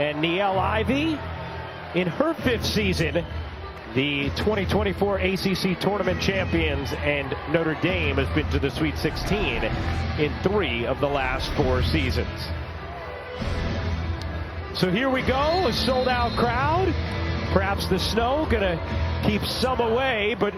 And Niele Ivey, in her 5th season, the 2024 ACC tournament champions, and Notre Dame has been to the Sweet 16 in 3 of the last 4 seasons. So here we go, a sold-out crowd. Perhaps the snow gonna keep some away, but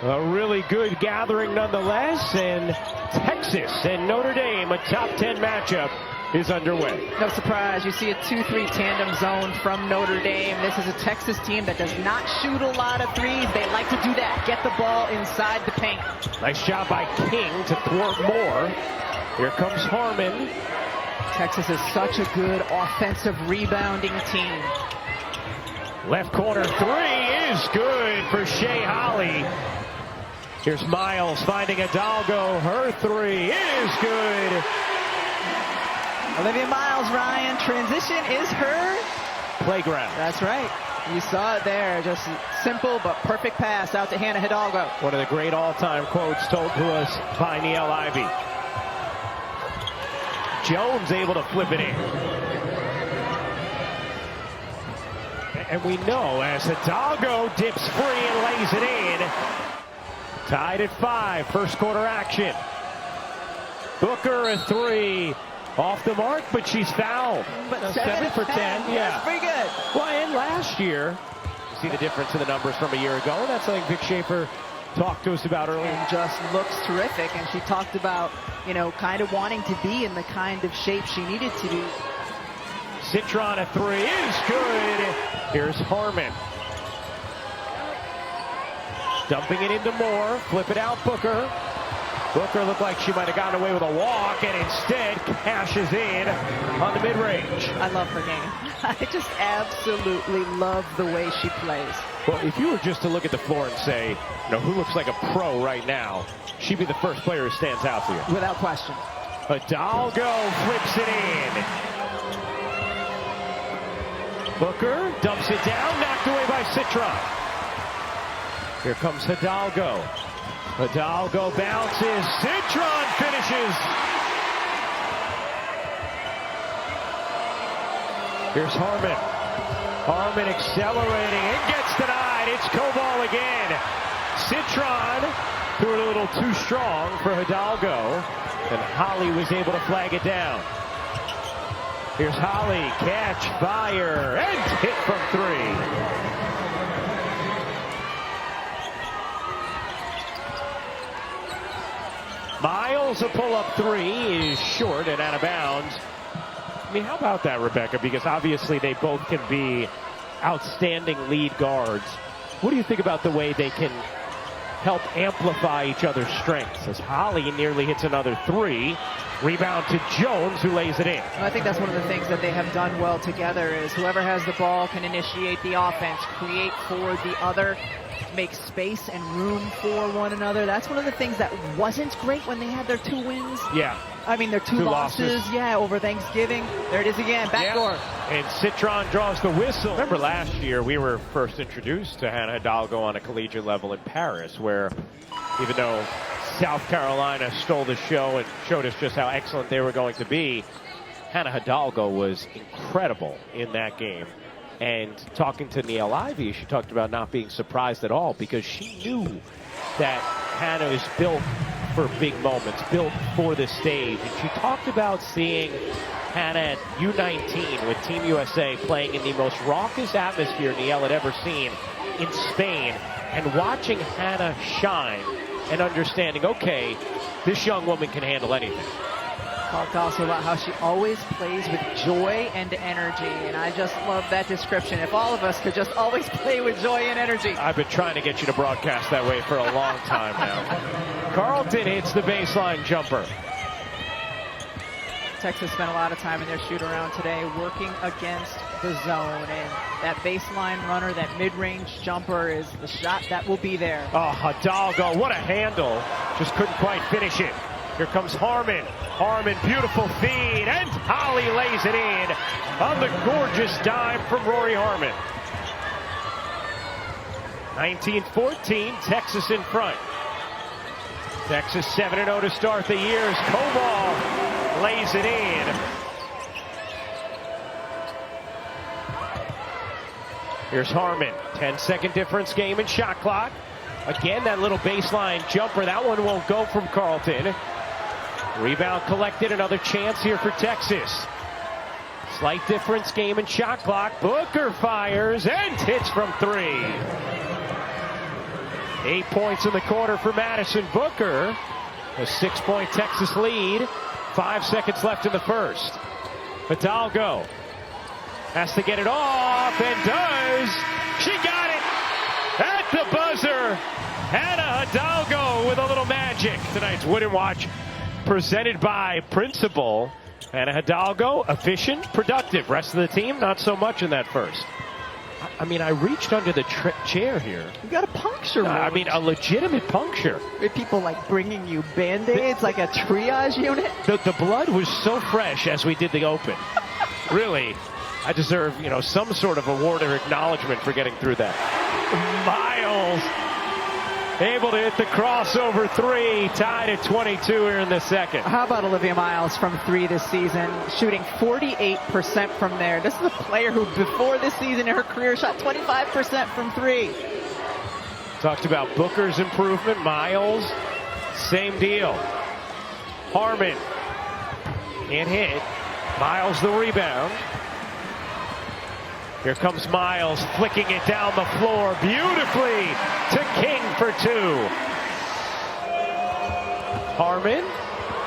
a really good gathering nonetheless. And Texas and Notre Dame, a top 10 matchup, is underway. No surprise, you see a 2-3 tandem zone from Notre Dame. This is a Texas team that does not shoot a lot of threes. They like to do that, get the ball inside the paint. Nice job by King to thwart Moore. Here comes Harmon. Texas is such a good offensive rebounding team. Left corner 3 is good for Shea Holly. Here's Miles finding Hidalgo. Her 3 is good. Olivia Miles, Ryan, transition is her playground. That's right. You saw it there. Just simple but perfect pass out to Hannah Hidalgo. One of the great all-time quotes told to us by Niele Ivey. Jones able to flip it in. And we know as Hidalgo dips free and lays it in. Tied at 5, first quarter action. Booker a 3. Off the mark, but she's fouled. But 7 for 10. Yeah. That's pretty good. Well, and last year, you see the difference in the numbers from a year ago. And that's something Vic Schaefer talked to us about earlier. And just looks terrific. And she talked about, you know, kind of wanting to be in the kind of shape she needed to be. Citron a 3 is good. Here's Harmon. Dumping it into Moore. Flip it out, Booker. Booker looked like she might have gotten away with a walk, and instead cashes in on the mid-range. I love her game. I just absolutely love the way she plays. Well, if you were just to look at the floor and say, you know, who looks like a pro right now, she'd be the first player who stands out to you. Without question. Hidalgo flips it in. Booker dumps it down, knocked away by Citron. Here comes Hidalgo. Hidalgo bounces, Citron finishes. Here's Harmon. Harmon accelerating, it gets denied. It's Coball again. Citron threw it a little too strong for Hidalgo, and Holly was able to flag it down. Here's Holly, catch, fire, and hit from 3. Miles, a pull-up 3 is short and out of bounds. I mean, how about that, Rebecca? Because obviously they both can be outstanding lead guards. What do you think about the way they can help amplify each other's strengths? As Holly nearly hits another 3. Rebound to Jones, who lays it in. I think that's one of the things that they have done well together is whoever has the ball can initiate the offense, create for the other, make space and room for one another. That's one of the things that wasn't great when they had their 2 wins. Yeah. I mean, their two losses. Yeah, over Thanksgiving. There it is again, backdoor. Yeah. And Citron draws the whistle. Remember last year we were first introduced to Hannah Hidalgo on a collegiate level in Paris, where even though South Carolina stole the show and showed us just how excellent they were going to be, Hannah Hidalgo was incredible in that game. And talking to Niele Ivey, she talked about not being surprised at all because she knew that Hannah is built for big moments, built for the stage. And she talked about seeing Hannah at U19 with Team USA playing in the most raucous atmosphere Niele had ever seen in Spain, and watching Hannah shine and understanding, okay, this young woman can handle anything. Talked also about how she always plays with joy and energy, and I just love that description. If all of us could just always play with joy and energy. I've been trying to get you to broadcast that way for a long time now. Carlton hits the baseline jumper. Texas spent a lot of time in their shoot-around today working against the zone, and that baseline runner, that mid-range jumper is the shot that will be there. Oh, Hidalgo, what a handle. Just couldn't quite finish it. Here comes Harmon. Harmon, beautiful feed, and Holly lays it in on the gorgeous dime from Rory Harmon. 19-14, Texas in front. Texas 7-0 to start the year as Coball lays it in. Here's Harmon. 10-second difference game in shot clock. Again, that little baseline jumper. That one won't go from Carleton. Rebound collected. Another chance here for Texas. Slight difference game in shot clock. Booker fires and hits from 3. 8 points in the quarter for Madison Booker. A 6-point Texas lead. 5 seconds left in the first. Hidalgo has to get it off and does. She got it at the buzzer. Hannah Hidalgo with a little magic. Tonight's Wooden Watch presented by Principal. Hannah Hidalgo, efficient, productive. Rest of the team, not so much in that first. I mean, I reached under the chair here. You got a puncture wound. I mean, a legitimate puncture. With people like bringing you Band-Aids, like a triage unit. The blood was so fresh as we did the open. Really, I deserve, some sort of award or acknowledgement for getting through that. Miles able to hit the crossover 3, tied at 22 here in the second. How about Olivia Miles from 3 this season, shooting 48% from there. This is a player who before this season in her career shot 25% from 3. Talked about Booker's improvement. Miles, same deal. Harmon can't hit. Miles the rebound. Here comes Miles, flicking it down the floor beautifully to King for 2. Harmon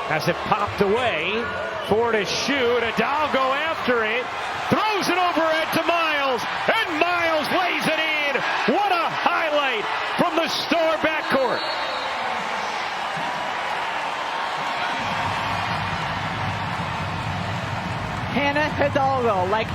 has it popped away. 4 to shoot. Hidalgo after it. Throws it overhead to Miles. And Miles lays it in. What a highlight from the star backcourt. Hannah Hidalgo, like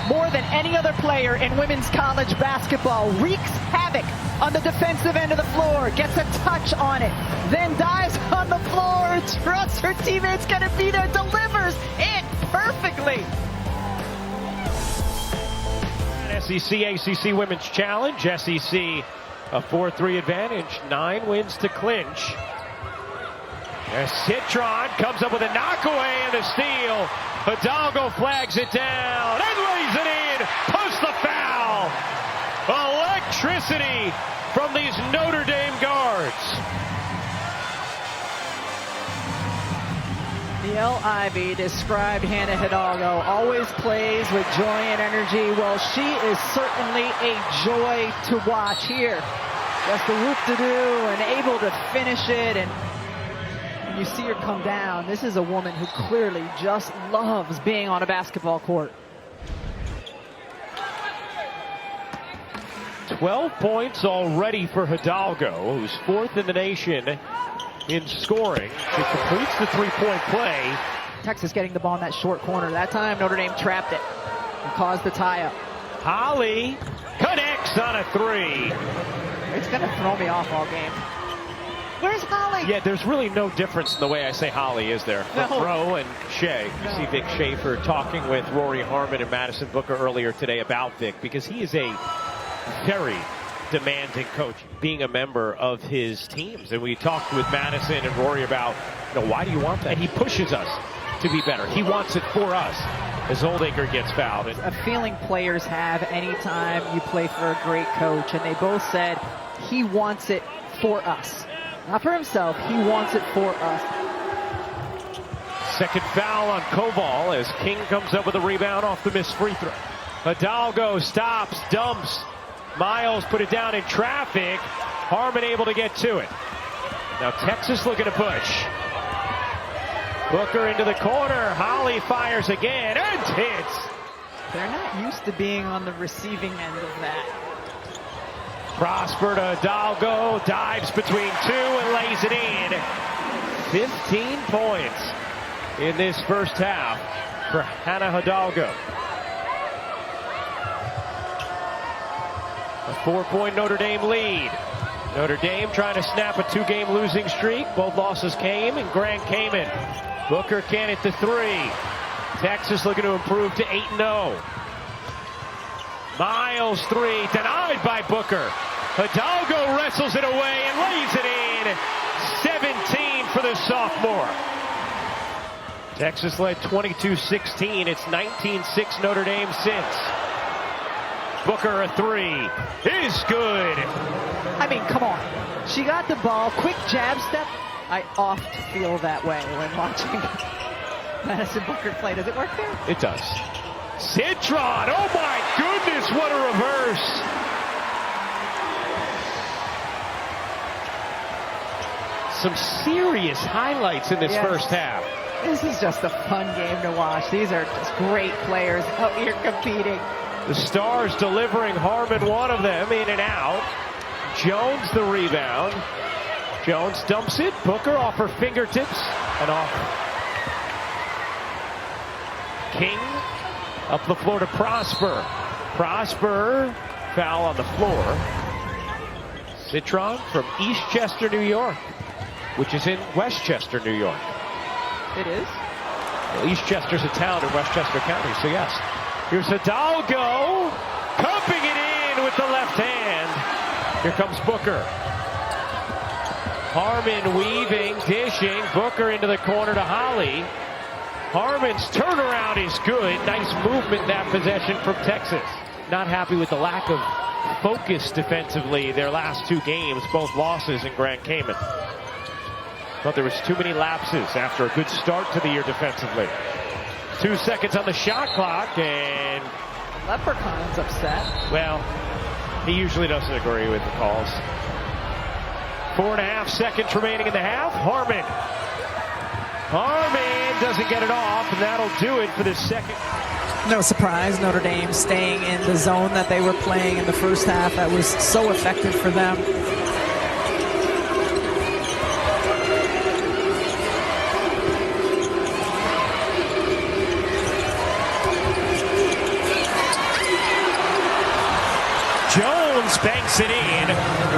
more than any other player in women's college basketball, wreaks havoc on the defensive end of the floor, gets a touch on it, then dives on the floor, trusts her teammates gonna be there, delivers it perfectly. SEC ACC Women's Challenge. SEC a 4-3 advantage, 9 wins to clinch. As Citron comes up with a knockaway and a steal. Hidalgo flags it down and lays it in. Post the foul. Electricity from these Notre Dame guards. Niele Ivey described Hannah Hidalgo, always plays with joy and energy. Well, she is certainly a joy to watch here. Just the whoop-de-doo and able to finish it, and when you see her come down, this is a woman who clearly just loves being on a basketball court. 12 points already for Hidalgo, who's 4th in the nation in scoring. She completes the 3-point play. Texas getting the ball in that short corner. That time Notre Dame trapped it and caused the tie-up. Holly connects on a 3. It's going to throw me off all game. Where's Holly? Yeah, there's really no difference in the way I say Holly, is there? No. Rowe and Shea. You see Vic Schaefer talking with Rory Harmon and Madison Booker earlier today about Vic, because he is a very demanding coach, being a member of his teams. And we talked with Madison and Rory about, why do you want that? And he pushes us to be better. He wants it for us as Oldacre gets fouled. A feeling players have anytime you play for a great coach, and they both said he wants it for us. Not for himself, he wants it for us. Second foul on Koval as King comes up with a rebound off the missed free throw. Hidalgo stops, dumps. Miles put it down in traffic. Harmon able to get to it. Now Texas looking to push. Booker into the corner. Holly fires again and hits. They're not used to being on the receiving end of that. Prosper to Hidalgo, dives between 2 and lays it in. 15 points in this first half for Hannah Hidalgo. A 4-point Notre Dame lead. Notre Dame trying to snap a 2-game losing streak. Both losses came in Grand Cayman. Booker can't hit the 3. Texas looking to improve to 8-0. Miles 3 denied by Booker. Hidalgo wrestles it away and lays it in. 17 for the sophomore. Texas led 22-16. It's 19-6 Notre Dame since. Booker, a three is good. I mean, come on. She got the ball, quick jab step. I oft feel that way when watching Madison Booker play. Does it work there? It does. Citron, oh my goodness, what a reverse. Some serious highlights in this first half. This is just a fun game to watch. These are just great players out here competing. The Stars delivering Harmon, one of them, in and out. Jones the rebound. Jones dumps it. Booker off her fingertips and off. King up the floor to Prosper. Prosper, foul on the floor. Citron from Eastchester, New York, which is in Westchester, New York. It is? Well, Eastchester's a town in Westchester County, so yes. Here's Hidalgo, cupping it in with the left hand. Here comes Booker. Harmon weaving, dishing. Booker into the corner to Holly. Harmon's turnaround is good. Nice movement that possession from Texas. Not happy with the lack of focus defensively their last two games, both losses in Grand Cayman. Thought there was too many lapses after a good start to the year defensively. 2 seconds on the shot clock, and Leprechaun's upset. Well, he usually doesn't agree with the calls. 4.5 seconds remaining in the half. Harmon doesn't get it off, and that'll do it for the second. No surprise, Notre Dame staying in the zone that they were playing in the first half. That was so effective for them. Jones banks it in,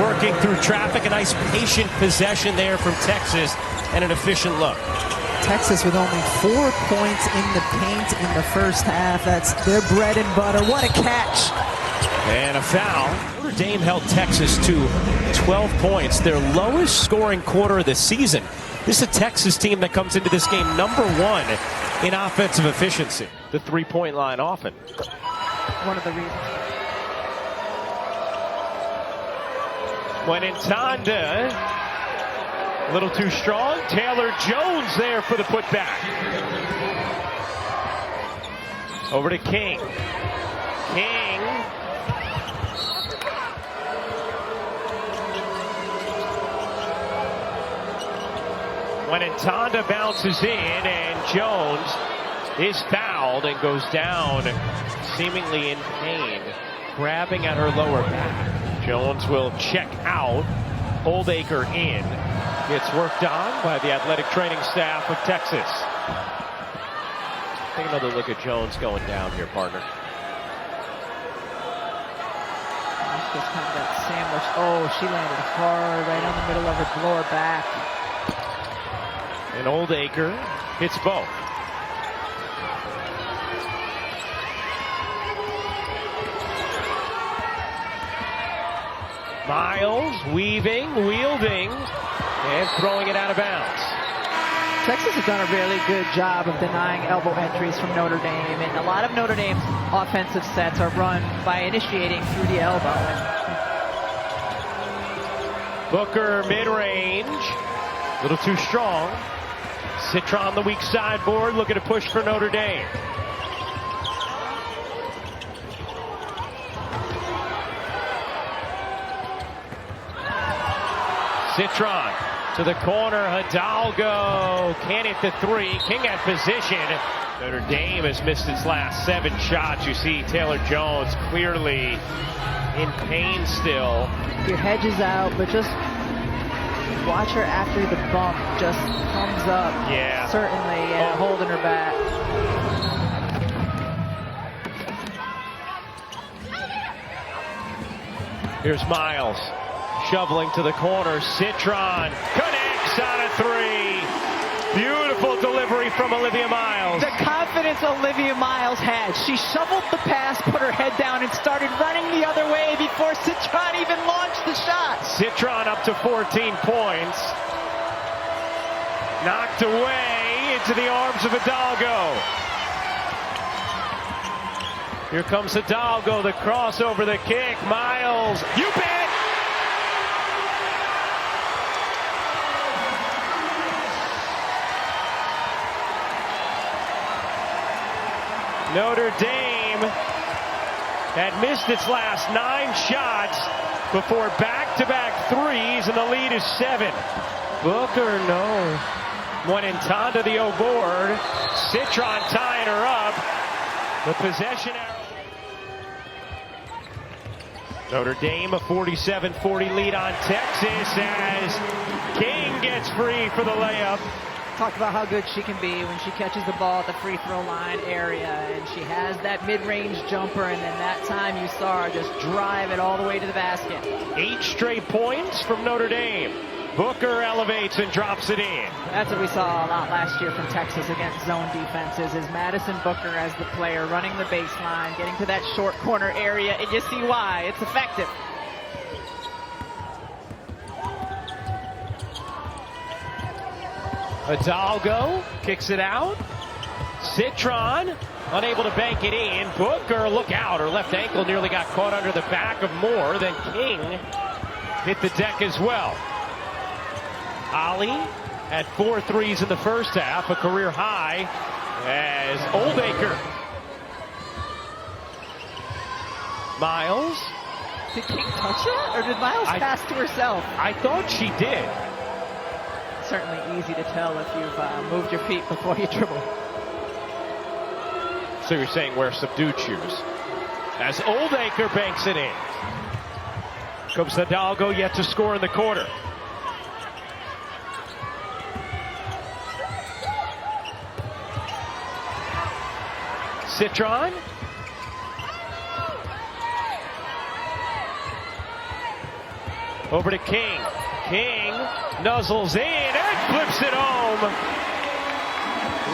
working through traffic. A nice patient possession there from Texas, and an efficient look. Texas with only 4 points in the paint in the first half. That's their bread and butter. What a catch. And a foul. Notre Dame held Texas to 12 points, their lowest scoring quarter of the season. This is a Texas team that comes into this game #1 in offensive efficiency. The three-point line often. One of the reasons. When Intanda, a little too strong. Taylor Jones there for the putback. Over to King. King. When Intanda bounces in, and Jones is fouled and goes down seemingly in pain, grabbing at her lower back. Jones will check out. Oldacre in. Gets worked on by the athletic training staff of Texas. Take another look at Jones going down here, partner. Just kind of that sandwich. Oh, she landed hard right on the middle of her lower back. And Oldacre hits both. Miles weaving, wielding, and throwing it out of bounds. Texas has done a really good job of denying elbow entries from Notre Dame, and a lot of Notre Dame's offensive sets are run by initiating through the elbow. Booker mid-range, a little too strong. Citron the weak sideboard, looking to push for Notre Dame. Citron to the corner. Hidalgo can't hit the three. King at position. Notre Dame has missed its last 7 shots. You see Taylor Jones clearly in pain still. Your hedge is out, but just watch her after the bump. Just comes up. Yeah. Certainly, and holding her back. Here's Miles. Shoveling to the corner. Citron connects on a three. Beautiful delivery from Olivia Miles. The confidence Olivia Miles had. She shoveled the pass, put her head down, and started running the other way before Citron even launched the shot. Citron up to 14 points. Knocked away into the arms of Hidalgo. Here comes Hidalgo, the crossover, the kick. Miles, you bet! Notre Dame had missed its last 9 shots before back-to-back threes, and the lead is 7. Booker, no. Moinintanda the O-board. Citron tying her up. The possession arrow. Notre Dame a 47-40 lead on Texas as King gets free for the layup. Talk about how good she can be when she catches the ball at the free throw line area, and she has that mid-range jumper, and then that time you saw her just drive it all the way to the basket. 8 straight points from Notre Dame. Booker elevates and drops it in. That's what we saw a lot last year from Texas against zone defenses, is Madison Booker as the player running the baseline, getting to that short corner area, and you see why. It's effective. Hidalgo kicks it out. Citron unable to bank it in. Booker, look out. Her left ankle nearly got caught under the back of Moore. Then King hit the deck as well. Ollie had 4 threes in the first half, a career high, as Oldacre. Miles. Did King touch it, or did Miles pass to herself? I thought she did. Certainly easy to tell if you've moved your feet before you dribble. So you're saying wear subdued shoes. As Oldacre banks it in. Comes Hidalgo, yet to score in the quarter. Citron. Over to King. King nuzzles in and flips it home.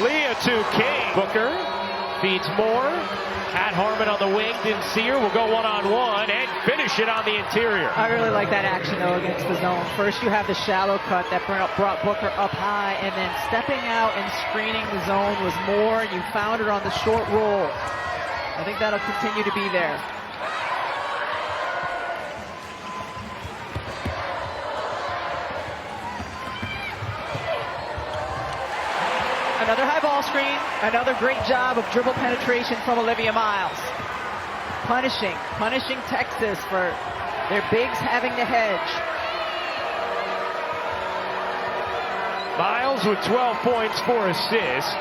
Leah to King. Booker feeds Moore. Had Harmon on the wing, didn't see her. Will go one-on-one and finish it on the interior. I really like that action, though, against the zone. First, you have the shallow cut that brought Booker up high, and then stepping out and screening the zone was Moore. You found her on the short roll. I think that'll continue to be there. Another high ball screen. Another great job of dribble penetration from Olivia Miles. Punishing Texas for their bigs having to hedge. Miles with 12 points, 4 assists.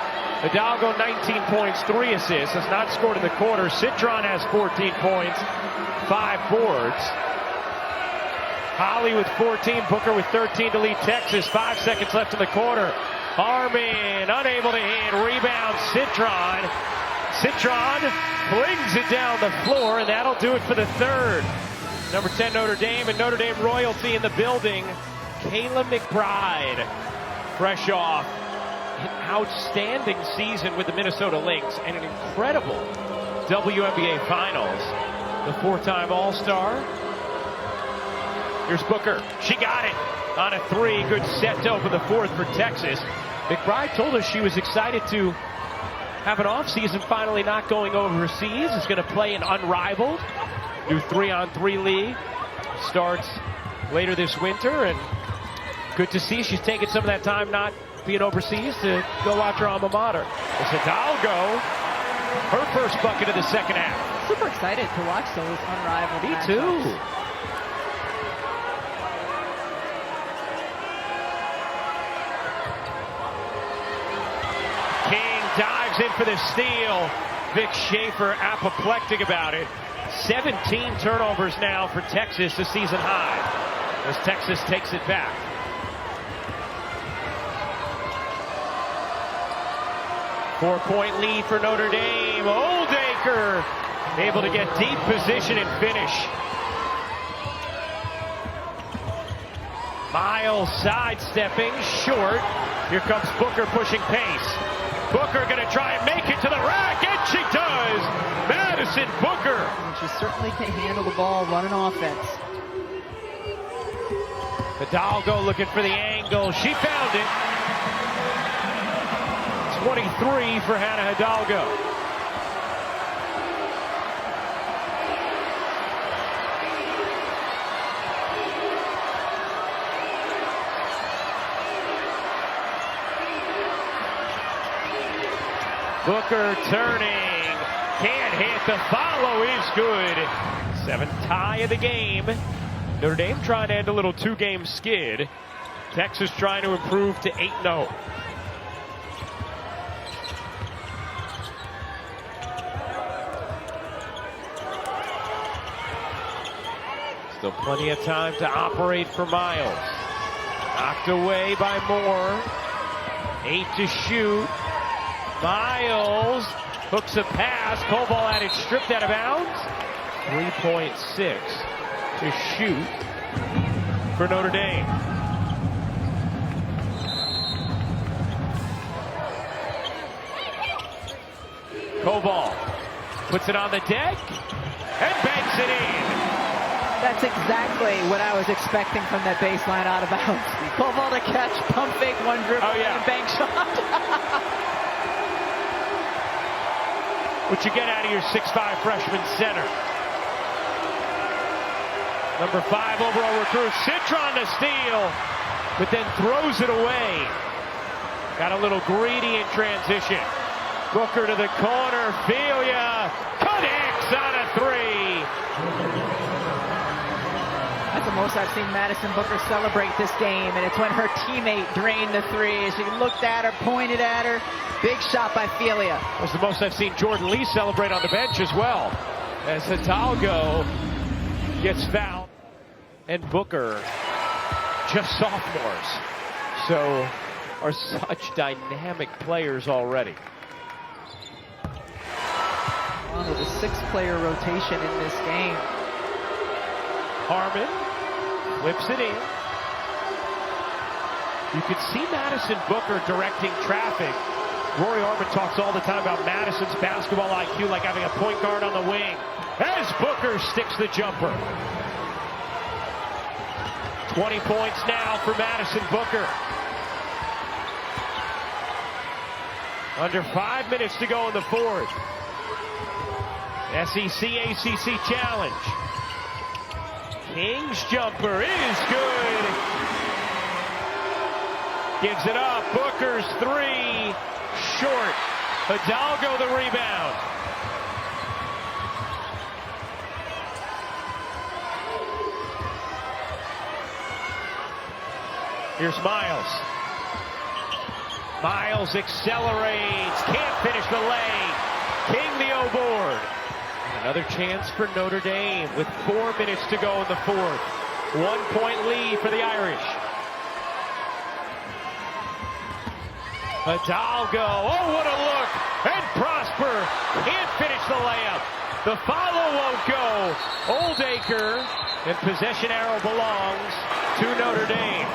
Hidalgo 19 points, 3 assists. Has not scored in the quarter. Citron has 14 points, 5 boards. Holly with 14, Booker with 13 to lead Texas. 5 seconds left in the quarter. Harmon unable to hit. Rebound Citron. Citron flings it down the floor, and that'll do it for the third. Number 10 Notre Dame, and Notre Dame royalty in the building. Kayla McBride, fresh off an outstanding season with the Minnesota Lynx and an incredible WNBA Finals. The 4-time All-Star. Here's Booker. She got it on a 3. Good set to open the 4th for Texas. McBride told us she was excited to have an offseason finally not going overseas. Is going to play an unrivaled new 3-on-3 league. Starts later this winter, and good to see she's taking some of that time not being overseas to go watch her alma mater. It's Hidalgo, her first bucket of the second half. Super excited to watch those unrivaled matchups. Me too. Dives in for the steal. Vic Schaefer apoplectic about it. 17 turnovers now for Texas, a season high, as Texas takes it back. Four-point lead for Notre Dame. Oldacre able to get deep position and finish. Miles sidestepping, short. Here comes Booker pushing pace. Booker going to try and make it to the rack, and she does! Madison Booker! And she certainly can handle the ball, running offense. Hidalgo looking for the angle. She found it. 23 for Hannah Hidalgo. Booker turning, can't hit, the follow is good. 7th tie of the game. Notre Dame trying to end a little 2-game skid. Texas trying to improve to 8-0. Still plenty of time to operate for Miles. Knocked away by Moore. 8 to shoot. Miles hooks a pass. Koval had it stripped out of bounds. 3.6 to shoot for Notre Dame. Koval puts it on the deck and banks it in. That's exactly what I was expecting from that baseline out of bounds. Koval to catch, pump fake, one dribble, and a bank shot. What you get out of your 6'5" freshman center. Number 5 overall recruit, Citron to steal, but then throws it away. Got a little greedy in transition. Booker to the corner, Filia connects on a 3. That's the most I've seen Madison Booker celebrate this game, and it's when her teammate drained the 3. She looked at her, pointed at her. Big shot by Filia. That's the most I've seen Jordan Lee celebrate on the bench as well, as Hidalgo gets fouled. And Booker, just sophomores, so are such dynamic players already. On with a 6-player rotation in this game. Harmon whips it in. You could see Madison Booker directing traffic. Rory Harmon talks all the time about Madison's basketball IQ, like having a point guard on the wing. As Booker sticks the jumper. 20 points now for Madison Booker. Under 5 minutes to go in the 4th. SEC ACC challenge. King's jumper is good. Gives it up. Booker's 3 short. Hidalgo the rebound. Here's Miles. Miles accelerates. Can't finish the lay. King the O board. Another chance for Notre Dame with 4 minutes to go in the 4th. 1-point lead for the Irish. Hidalgo, oh what a look, and Prosper can't finish the layup. The follow won't go. Oldacre, and possession arrow belongs to Notre Dame.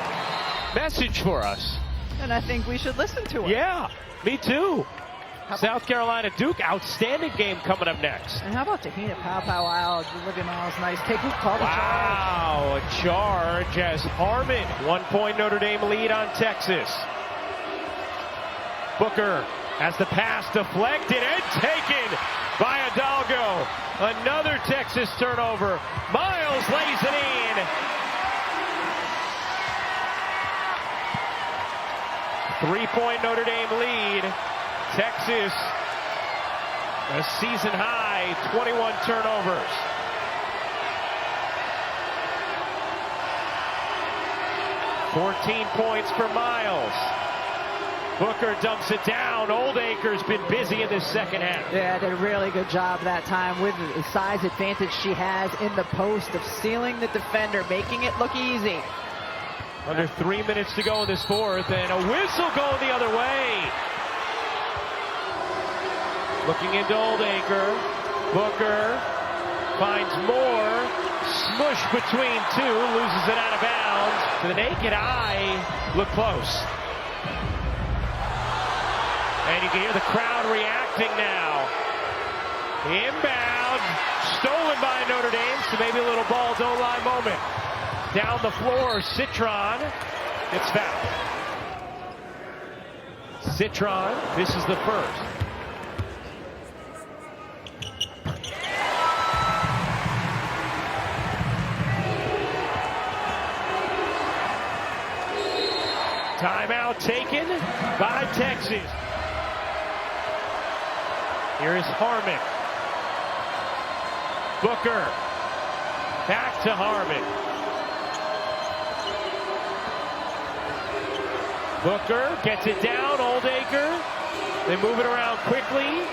Message for us. And I think we should listen to it. Yeah, me too. South Carolina Duke, outstanding game coming up next. And how about Tahina Pow, Olivia Miles, nice take. Who called the charge? Wow, a charge as Harmon. 1-point Notre Dame lead on Texas. Booker has the pass deflected and taken by Hidalgo. Another Texas turnover. Miles lays it in. Three-point Notre Dame lead. Texas, a season high, 21 turnovers. $14 points for Miles. Booker dumps it down. Oldacre's been busy in the second half. Yeah, did a really good job that time with the size advantage she has in the post of sealing the defender, making it look easy. Under 3 minutes to go in this 4th, and a whistle going the other way. Looking into Oldacre. Booker finds Moore. Smush between 2. Loses it out of bounds. To the naked eye, look close. And you can hear the crowd reacting now. Inbound. Stolen by Notre Dame. So maybe a little ball don't lie moment. Down the floor, Citron gets fouled. Citron, this is the first. Timeout taken by Texas. Here is Harmon. Booker. Back to Harmon. Booker gets it down. Oldacre. They move it around quickly.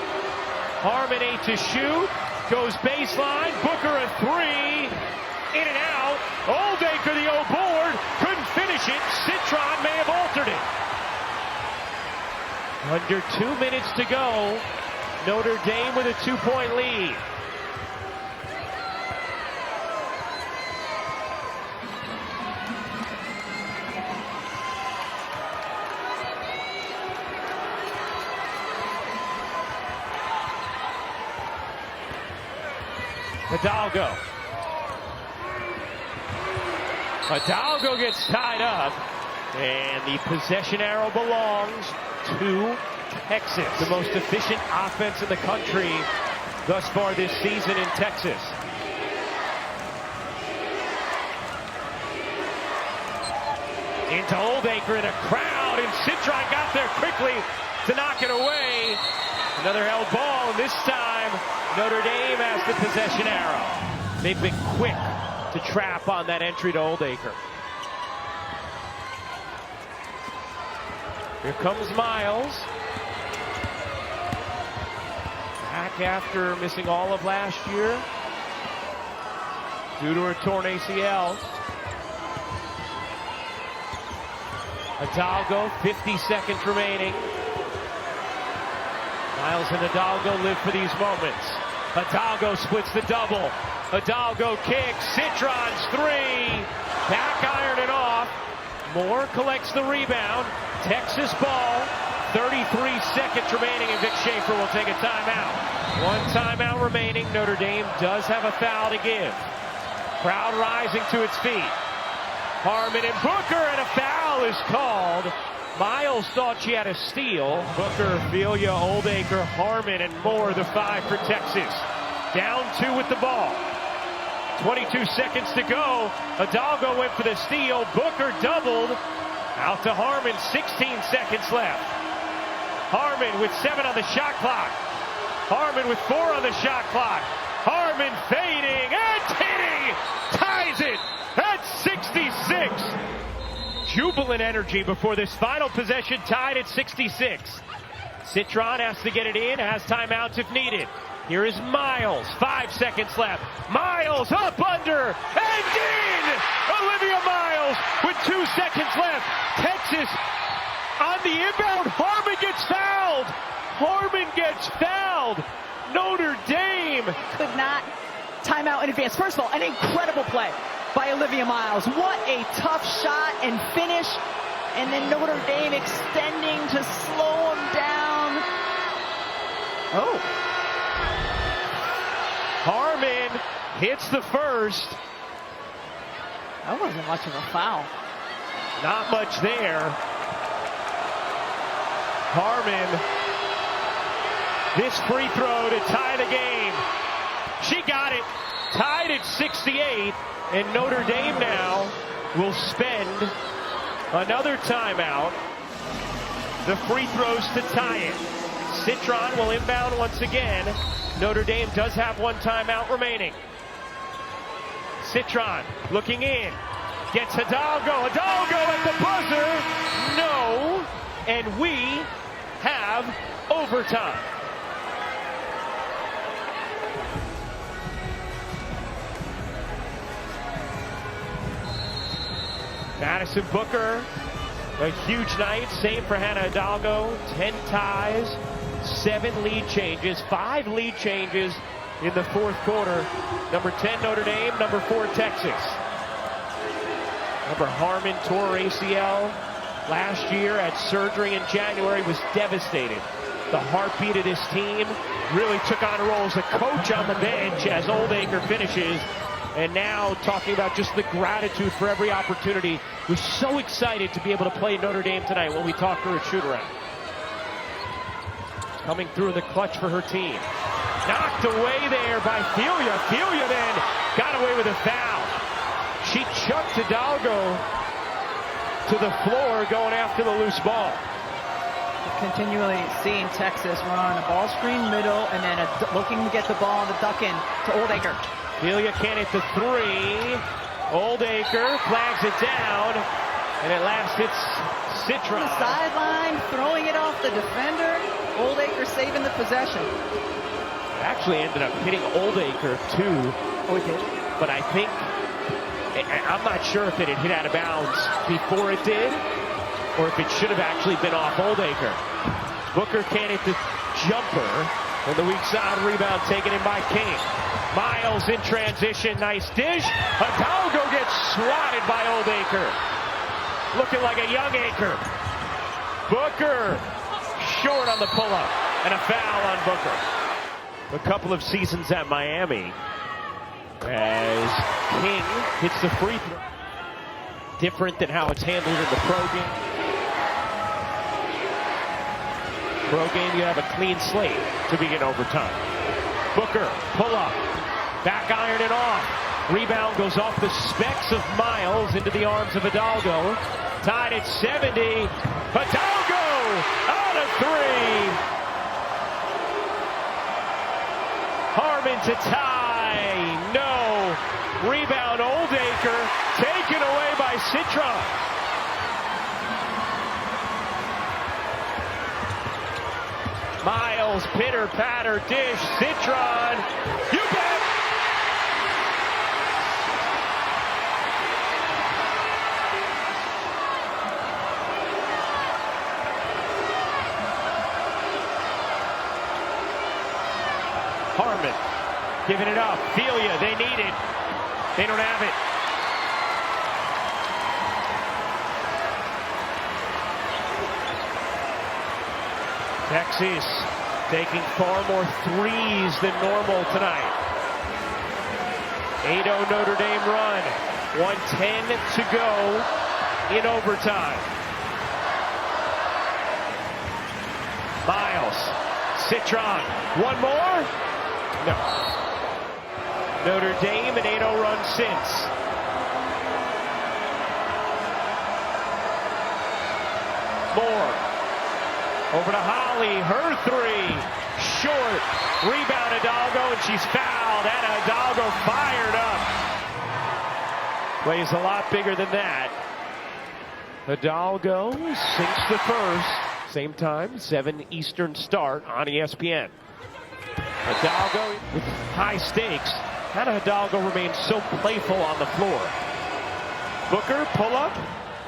Harmon 8 to shoot. Goes baseline. Booker a 3. In and out. Oldacre the O board. Couldn't finish it. Citron may have altered it. Under 2 minutes to go. Notre Dame with a 2-point lead. Hidalgo. Hidalgo gets tied up, and the possession arrow belongs to Texas. The most efficient offense in the country thus far this season in Texas. Into Oldacre in a crowd, and Citron got there quickly to knock it away. Another held ball, and this time Notre Dame has the possession arrow. They've been quick to trap on that entry to Oldacre. Here comes Miles. Back after missing all of last year due to a torn ACL. Hidalgo, 50 seconds remaining. Miles and Hidalgo live for these moments. Hidalgo splits the double. Hidalgo kicks. Citron's 3. Back iron it off. Moore collects the rebound. Texas ball. 33 seconds remaining, and Vic Schaefer will take a timeout. 1 timeout remaining. Notre Dame does have a foul to give. Crowd rising to its feet. Harmon and Booker, and a foul is called. Miles thought she had a steal. Booker, Filia, Oldacre, Harmon, and Moore, the 5 for Texas. Down 2 with the ball. 22 seconds to go. Hidalgo went for the steal. Booker doubled. Out to Harmon, 16 seconds left. Harmon with 7 on the shot clock. Harmon with 4 on the shot clock. Harmon fading, and Titty ties it at 66. Jubilant energy before this final possession, tied at 66. Citron has to get it in, has timeouts if needed. Here is Miles, 5 seconds left. Miles up under and in! Olivia Miles with 2 seconds left. Texas on the inbound. Harmon gets fouled. Harmon gets fouled. Notre Dame Could not timeout in advance. First of all, an incredible play by Olivia Miles. What a tough shot and finish. And then Notre Dame extending to slow him down. Oh. Harmon hits the first. That wasn't much of a foul. Not much there. Harmon, this free throw to tie the game. She got it. Tied at 68. And Notre Dame now will spend another timeout. The free throws to tie it. Citron will inbound once again. Notre Dame does have 1 timeout remaining. Citron looking in. Gets Hidalgo. Hidalgo at the buzzer. No. And we have overtime. Madison Booker, a huge night. Same for Hannah Hidalgo. 10 ties, 7 lead changes, 5 lead changes in the 4th quarter. Number 10 Notre Dame, number 4 Texas. Remember, Harmon tore ACL last year, had surgery in January, was devastated. The heartbeat of this team really took on a role as a coach on the bench as Oldacre finishes. And now talking about just the gratitude for every opportunity. Was so excited to be able to play Notre Dame tonight when we talked to her at shoot-around. Coming through the clutch for her team. Knocked away there by Filia. Filia then got away with a foul. She chucked Hidalgo to the floor going after the loose ball. continually seeing Texas run a ball screen middle and then looking to get the ball on the duck in to Oldacre. Delia can't hit the three. Oldacre flags it down, and at last it's Citron. On the sideline, throwing it off the defender. Oldacre saving the possession. It actually ended up hitting Oldacre too. Oh, it did? But I think, I'm not sure if it had hit out of bounds before it did, or if it should have actually been off Oldacre. Booker can't hit the jumper, and the weak side rebound taken in by King. Miles in transition, nice dish. Hidalgo gets swatted by Oldacre. Looking like a young Acre. Booker short on the pull-up, and a foul on Booker. A couple of seasons at Miami as King hits the free throw. Different than how it's handled in the pro game. Pro game, you have a clean slate to begin overtime. Booker, pull up, back iron it off. Rebound goes off the specs of Miles into the arms of Hidalgo. Tied at 70. Hidalgo out of three. Harmon to tie. No. Rebound Oldacre taken away by Citron. Miles, pitter patter dish. Citron. You bet. Harmon giving it up. Delia, they need it. They don't have it. Texas taking far more threes than normal tonight. 8-0 Notre Dame run. 1:10 to go in overtime. Miles. Citron. One more? No. Notre Dame an 8-0 run since. Moore. Over to Holly, her three, short, rebound Hidalgo, and she's fouled. Anna Hidalgo fired up. Plays a lot bigger than that. Hidalgo sinks the first. Same time, 7 Eastern start on ESPN. Hidalgo with high stakes. Anna Hidalgo remains so playful on the floor. Booker, pull up,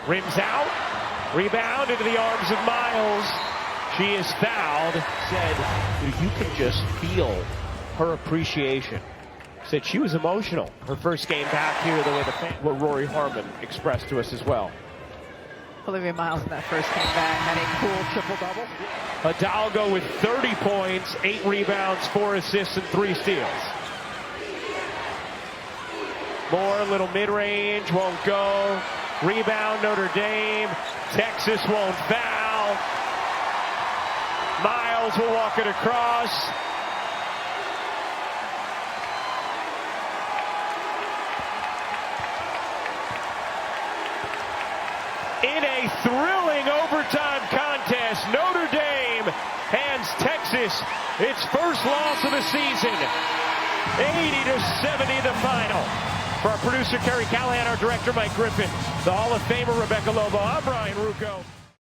rims out, rebound into the arms of Miles. She is fouled. Said you can just feel her appreciation. Said she was emotional. Her first game back here, the way the fan, what Rory Harmon expressed to us as well. Olivia Miles in that first game back had a cool triple-double. Hidalgo with 30 points, 8 rebounds, 4 assists, and 3 steals. Moore, little mid-range, won't go. Rebound, Notre Dame. Texas won't foul. Miles will walk it across. In a thrilling overtime contest, Notre Dame hands Texas its first loss of the season. 80-70 the final. For our producer, Kerry Callahan, our director, Mike Griffin, the Hall of Famer, Rebecca Lobo, I'm Brian Rucco.